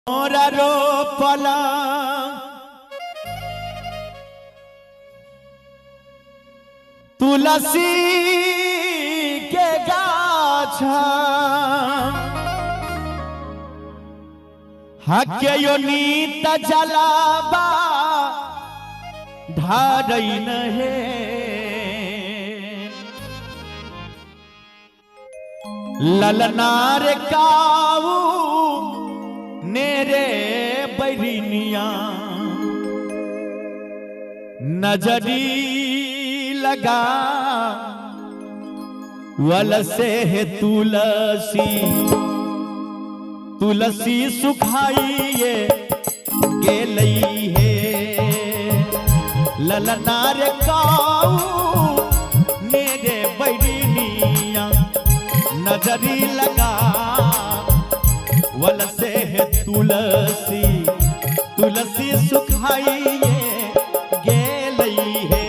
मोरा रोपला तुलसी के गाछा हके यो नीत जलाबा ढारैन हे ललनार काऊ नेरे बैरिनिया नजरी लगा वल से है तुलसी तुलसी सुखाइए गेलई है ललनार काऊ नेरे बैरिनिया नजरी लगा वल से है तुलसी तुलसी सुखाइए गेलई है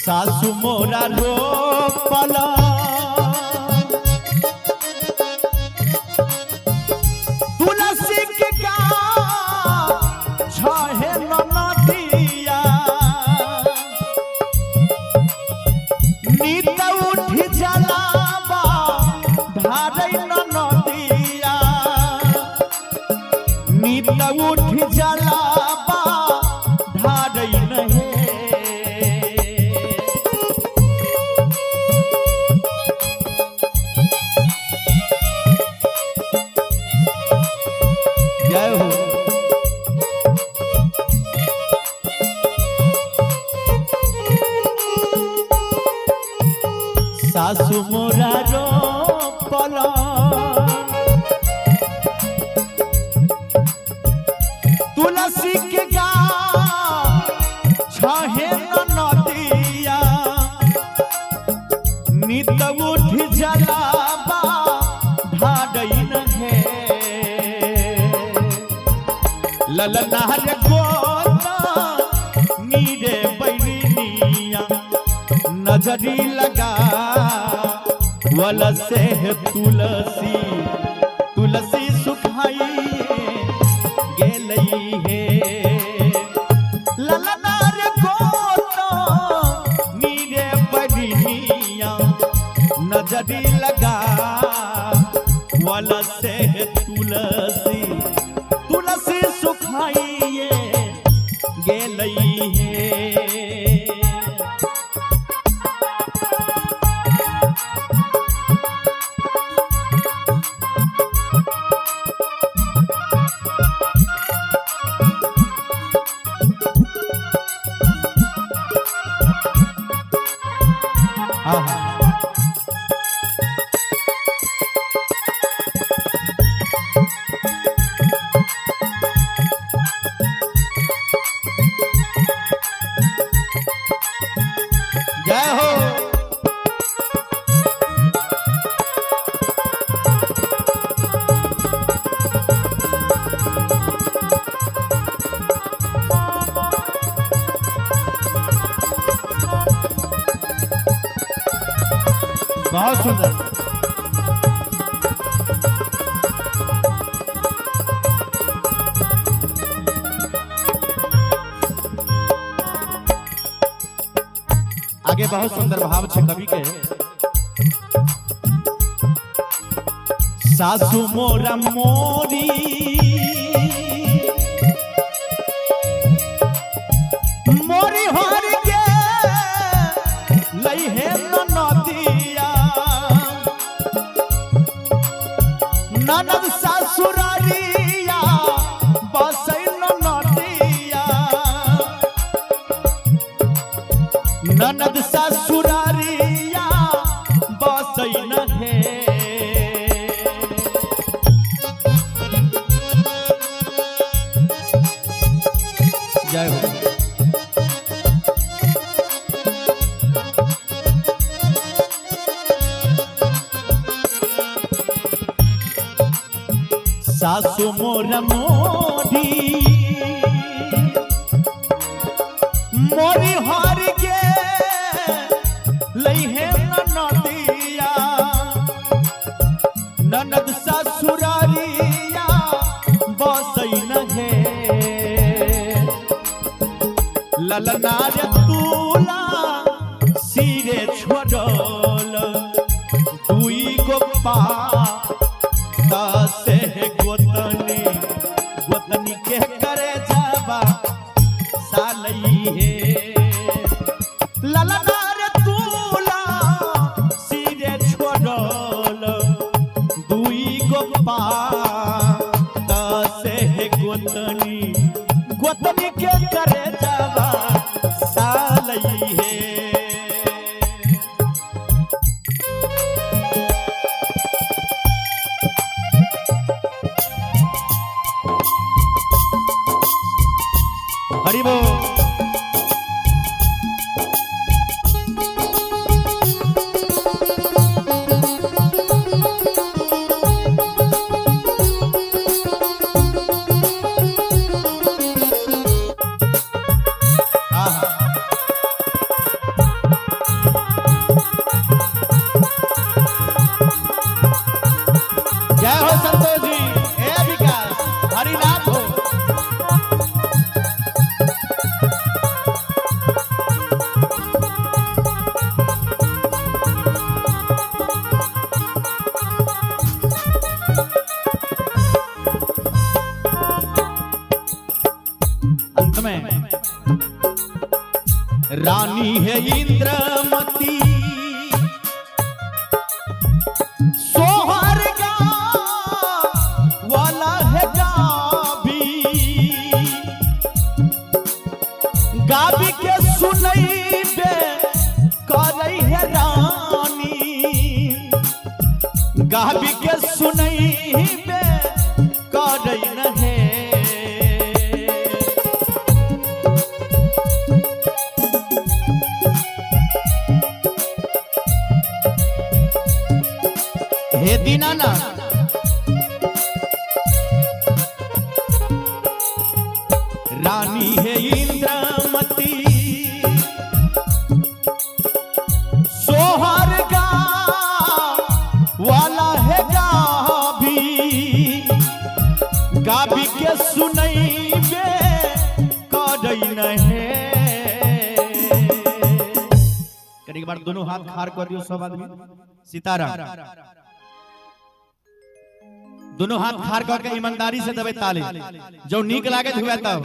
सासु मोरा रोपला तुलसी के गाछ है नदिया नीत उठी जलाबा ढारै नदिया नीत उठी जलाबा ढारै नहे सासु मोरा रोपला तुलसी के गाछ है नदिया नीत उठी जलाबा ढारैन है ललनार गोता नीरे बैरिनिया नजरी लगा वल से है तुलसी तुलसी सुखाइए गेलई है ललनार गोता नीरे बैरिनिया नजरी लगा वल से है तुलसी तुलसी सुखाइए गेलई है जय हो बहुत सुंदर आगे बहुत सुंदर भाव छे कवि के सासु मोरा मोरी मोरी हर के लई है नदिया ननद सासुरारिया बसै नदिया ननद ससुरारिया बसै न है सासु मोर मोरी मोरी हार के लइहे ननदिया ननद ससुरारिया बसई नहे ललना रे तूला सिरे छोड़ल दुई गो पा से गोतनी गोतनी के करे जाबा सालई है ललना रे तूला सिरे छोड़ल दुई गो पा से गोतनी गोतनी के करे जाबा सालई है हरि बोल। जय हो संतोष जी ए विकास हरिनाथ हो। अंत में रानी है इंद्रमती सोहर गा वाला है गाबी गाबी के सुनई बे करई है रानी गाबी के सुनई बे करई नहे हे दीनानाथ रानी है इंद्रमती सोहर गा वाला है गाबी गाबी के सुनई बे करई नहे एक बार दोनों हाथ खार कर दियो सब आदमी सीताराम दोनों हाथ खार करके ईमानदारी से दबे ताली जो नीक लागे हुआ तब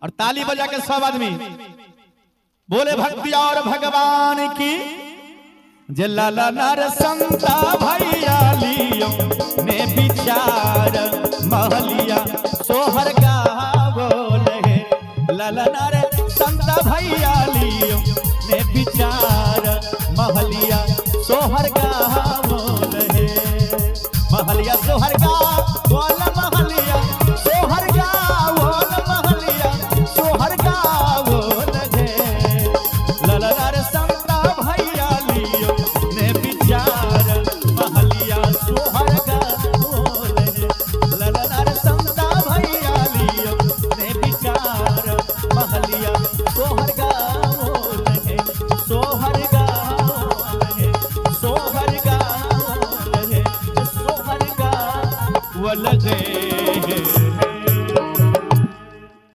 और ताली बजा के सब आदमी बोले भक्ति और भगवान की जे लाला नर संता भैया लियो ने विचार महलिया सोहर का बोले लाला नर संता भैया लियो ने विचार महलिया सोहर का बोले महलिया सोहर का बोल महलिया सोहर का बोल महलिया सोहर का बोल गे ललनार संता भैया लियो ने विचार महलिया सोहर का बोल गे ललनार संता भैया लियो ने विचार महलिया सोहर का बोल गे सोहर का बोल गे सोहर का बोल गे वलगे